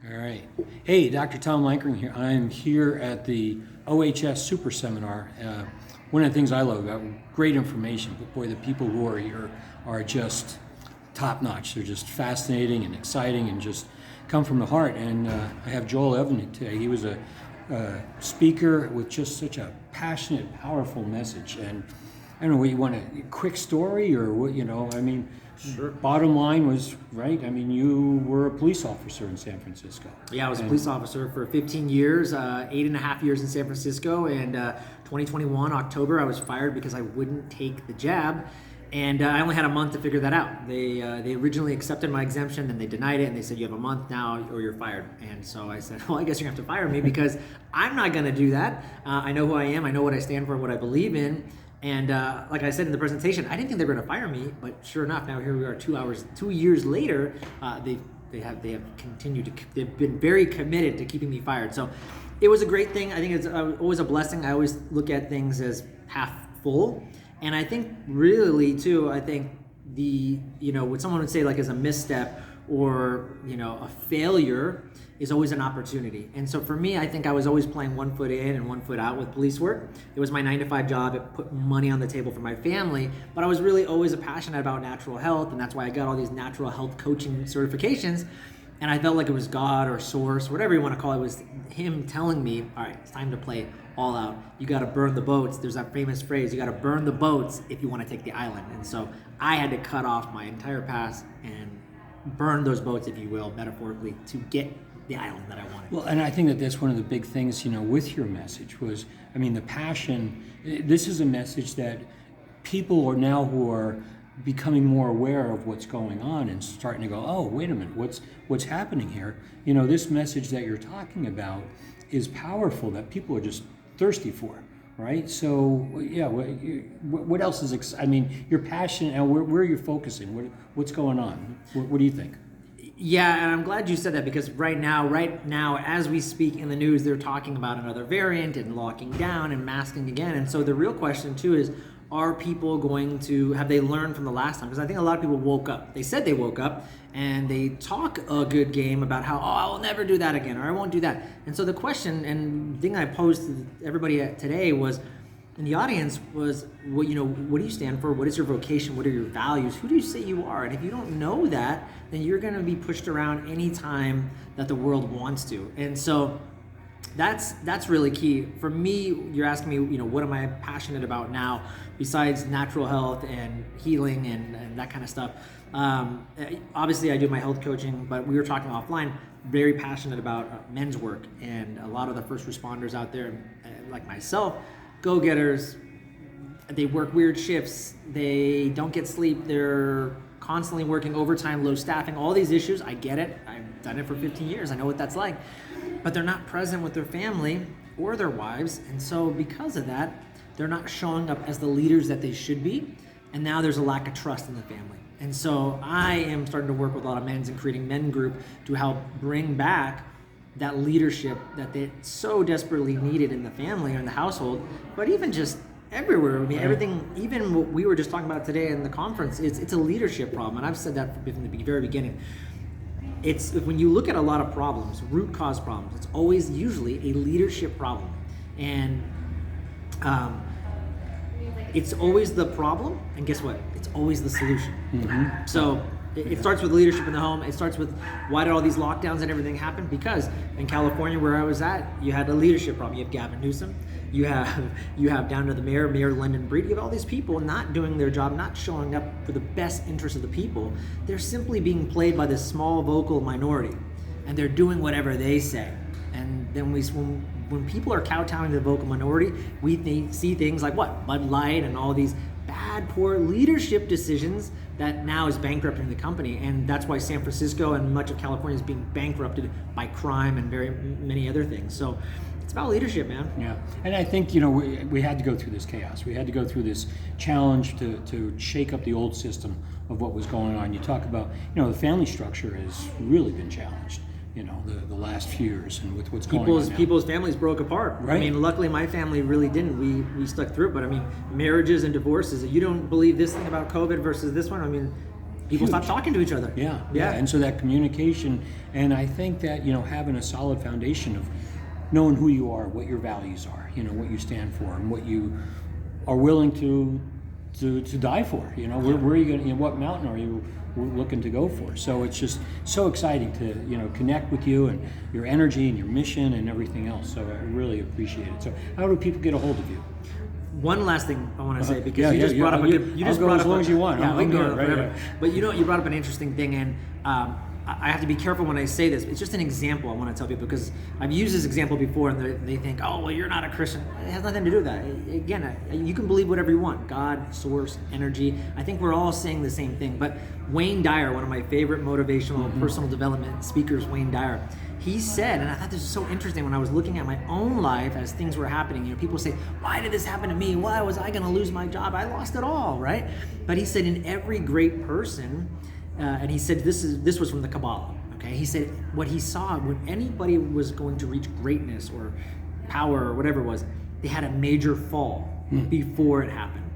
All right. Hey, Dr. Tom Lankering here. I'm here at the OHS Super Seminar. One of the things I love about great information, but boy, the people who are here are just top notch. They're just fascinating and exciting and just come from the heart. And I have Joel Evan today. He was a speaker with just such a passionate, powerful message. And I don't know, what you want, a quick story or what, I mean, Sure. Bottom line was, right, I mean, you were a police officer in San Francisco. Yeah, I was a police officer for 15 years, 8.5 years in San Francisco, and 2021, October, I was fired because I wouldn't take the jab, and I only had a month to figure that out. They originally accepted my exemption, and they denied it, and they said, you have a month now or you're fired. And so I said, well, I guess you're going to have to fire me because I'm not going to do that. I know who I am, I know what I stand for, what I believe in. And like I said in the presentation, I didn't think they were going to fire me, but sure enough, now here we are 2 years later. They have continued to. They've been very committed to keeping me fired. So it was a great thing. I think it's always a blessing. I always look at things as half full, and I think really too. I think what someone would say like as a misstep or a failure is always an opportunity. And so for me, I think I was always playing 1 foot in and 1 foot out with police work. It was my 9-to-5 job. It put money on the table for my family, but I was really always passionate about natural health, and that's why I got all these natural health coaching certifications. And I felt like it was God or source, whatever you want to call it, was him telling me, all right, it's time to play all out. You got to burn the boats. There's that famous phrase, you got to burn the boats if you want to take the island. And so I had to cut off my entire past and burn those boats, if you will, metaphorically, to get the island that I wanted. Well, and I think that that's one of the big things, with your message was, the passion. This is a message that people are now who are becoming more aware of what's going on and starting to go, oh, wait a minute, what's happening here? This message that you're talking about is powerful, that people are just thirsty for, right? So, yeah, what else is, you're passionate, and where you're focusing, what's going on? What do you think? Yeah, and I'm glad you said that because right now, as we speak in the news, they're talking about another variant and locking down and masking again. And so the real question too is, are people have they learned from the last time? Because I think a lot of people woke up. They said they woke up and they talk a good game about how, I will never do that again, or I won't do that. And so the question and thing I posed to everybody today was, in the audience was, what do you stand for? What is your vocation? What are your values? Who do you say you are? And if you don't know that, then you're going to be pushed around anytime that the world wants to. And so that's really key. For me, you're asking me, what am I passionate about now besides natural health and healing and that kind of stuff? Obviously, I do my health coaching, but we were talking offline, very passionate about men's work. And a lot of the first responders out there, like myself, go-getters, they work weird shifts, they don't get sleep, they're constantly working overtime, low staffing, all these issues. I get it. I've done it for 15 years. I know what that's like. But they're not present with their family or their wives. And so because of that, they're not showing up as the leaders that they should be. And now there's a lack of trust in the family. And so I am starting to work with a lot of men's and creating men group to help bring back that leadership that they so desperately needed in the family or in the household, but even just everywhere. Everything, even what we were just talking about today in the conference, it's a leadership problem. And I've said that from the very beginning. It's when you look at a lot of problems, root cause problems, it's always usually a leadership problem. And it's always the problem, and guess what? It's always the solution. Mm-hmm. So it starts with leadership in the home. It starts with, why did all these lockdowns and everything happen? Because in California, where I was at, you had a leadership problem. You have Gavin Newsom. You have down to the Mayor London Breed. You have all these people not doing their job, not showing up for the best interest of the people. They're simply being played by this small vocal minority, and they're doing whatever they say. And then when people are kowtowing to the vocal minority, we see things like what? Bud Light and all these bad, poor leadership decisions that now is bankrupting the company. And that's why San Francisco and much of California is being bankrupted by crime and very many other things. So it's about leadership, man. Yeah, and I think, we had to go through this chaos. We had to go through this challenge to shake up the old system of what was going on. You talk about, the family structure has really been challenged, the last few years and with what's going on now. People's families broke apart. Right. Luckily my family really didn't. We stuck through it, but marriages and divorces, you don't believe this thing about COVID versus this one. people Huge. stop talking to each other. Yeah. And so that communication, and I think that, having a solid foundation of knowing who you are, what your values are, what you stand for, and what you are willing to die for. Where are you going? What mountain are you looking to go for? So it's just so exciting to connect with you and your energy and your mission and everything else. So I really appreciate it. So how do people get a hold of you? One last thing I want to say, because you just brought up as long as you want. Yeah, we can go right, forever. right. But you brought up an interesting thing, and I have to be careful when I say this. It's just an example I want to tell people, because I've used this example before, and they think, oh, well, you're not a Christian. It has nothing to do with that. Again, you can believe whatever you want. God, source, energy. I think we're all saying the same thing. But Wayne Dyer, one of my favorite motivational personal development speakers, Wayne Dyer, he said, and I thought this was so interesting when I was looking at my own life as things were happening. People say, why did this happen to me? Why was I going to lose my job? I lost it all, right? But he said, in every great person, and he said this was from the Kabbalah. Okay, he said what he saw when anybody was going to reach greatness or power or whatever it was, they had a major fall before it happened.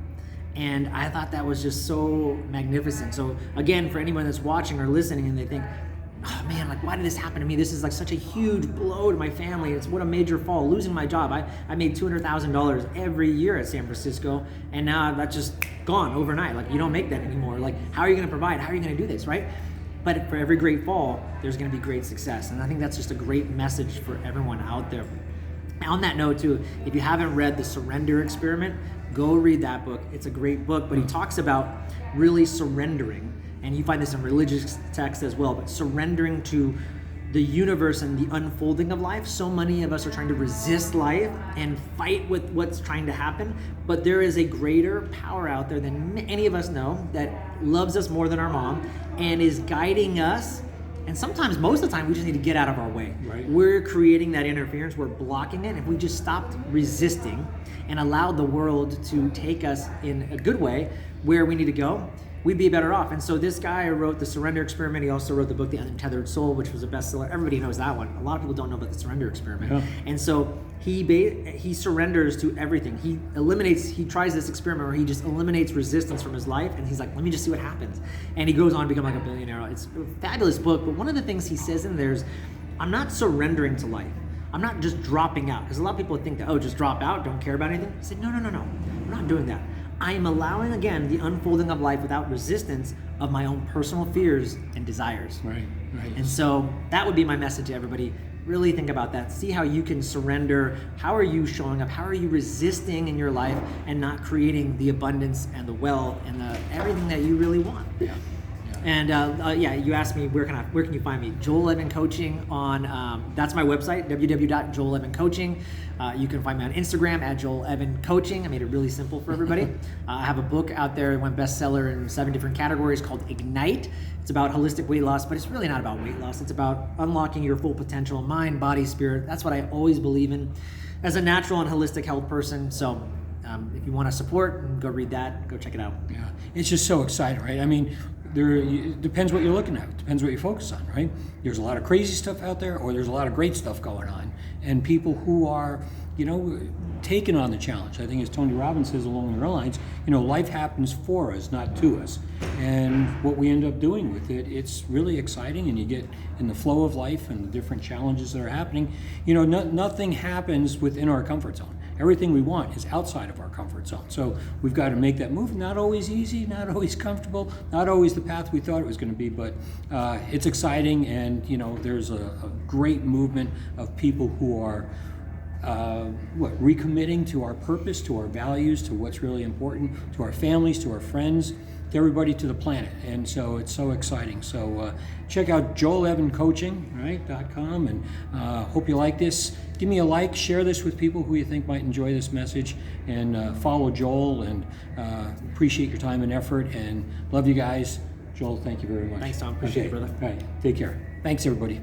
And I thought that was just so magnificent. So again, for anyone that's watching or listening and they think, oh man, like, why did this happen to me? This is like such a huge blow to my family. It's what a major fall, losing my job. I made $200,000 every year at San Francisco, and now that's just gone overnight. Like, you don't make that anymore. Like, how are you going to provide? How are you going to do this, right? But for every great fall, there's going to be great success. And I think that's just a great message for everyone out there. On that note too, if you haven't read The Surrender Experiment, go read that book. It's a great book, but he talks about really surrendering. And you find this in religious texts as well, but surrendering to the universe and the unfolding of life. So many of us are trying to resist life and fight with what's trying to happen, but there is a greater power out there than any of us know that loves us more than our mom and is guiding us. And sometimes, most of the time, we just need to get out of our way. Right. We're creating that interference, we're blocking it. If we just stopped resisting and allowed the world to take us in a good way where we need to go, we'd be better off. And so this guy wrote The Surrender Experiment. He also wrote the book The Untethered Soul, which was a bestseller. Everybody knows that one. A lot of people don't know about The Surrender Experiment. Yeah. And so he surrenders to everything. He tries this experiment where he just eliminates resistance from his life, and he's like, let me just see what happens. And he goes on to become like a billionaire. It's a fabulous book, but one of the things he says in there is, I'm not surrendering to life. I'm not just dropping out. Because a lot of people think that, just drop out, don't care about anything. He said, no. I'm not doing that. I am allowing, again, the unfolding of life without resistance of my own personal fears and desires. Right. And so that would be my message to everybody. Really think about that. See how you can surrender. How are you showing up? How are you resisting in your life and not creating the abundance and the wealth and everything that you really want? Yeah. And you asked me where can you find me? Joel Evan Coaching on that's my website, www.joelevancoaching. You can find me on Instagram at Joel Evan Coaching. I made it really simple for everybody. I have a book out there. It went bestseller in 7 different categories called Ignite. It's about holistic weight loss, but it's really not about weight loss. It's about unlocking your full potential, mind, body, spirit. That's what I always believe in as a natural and holistic health person. So if you want to support, go read that. Go check it out. Yeah, it's just so exciting, right? I mean, it depends what you're looking at. It depends what you focus on, right? There's a lot of crazy stuff out there, or there's a lot of great stuff going on. And people who are, taking on the challenge. I think as Tony Robbins says along the lines, life happens for us, not to us. And what we end up doing with it, it's really exciting, and you get in the flow of life and the different challenges that are happening. Nothing happens within our comfort zone. Everything we want is outside of our comfort zone. So we've got to make that move. Not always easy, not always comfortable, not always the path we thought it was going to be, but it's exciting, and there's a great movement of people who are recommitting to our purpose, to our values, to what's really important, to our families, to our friends, to everybody, to the planet. And so it's so exciting. So check out joelevancoaching.com, and hope you like this. Give me a like, share this with people who you think might enjoy this message, and follow Joel, and appreciate your time and effort, and love you guys. Joel, thank you very much. Thanks, Tom. Appreciate it, brother. All right, take care. Thanks, everybody.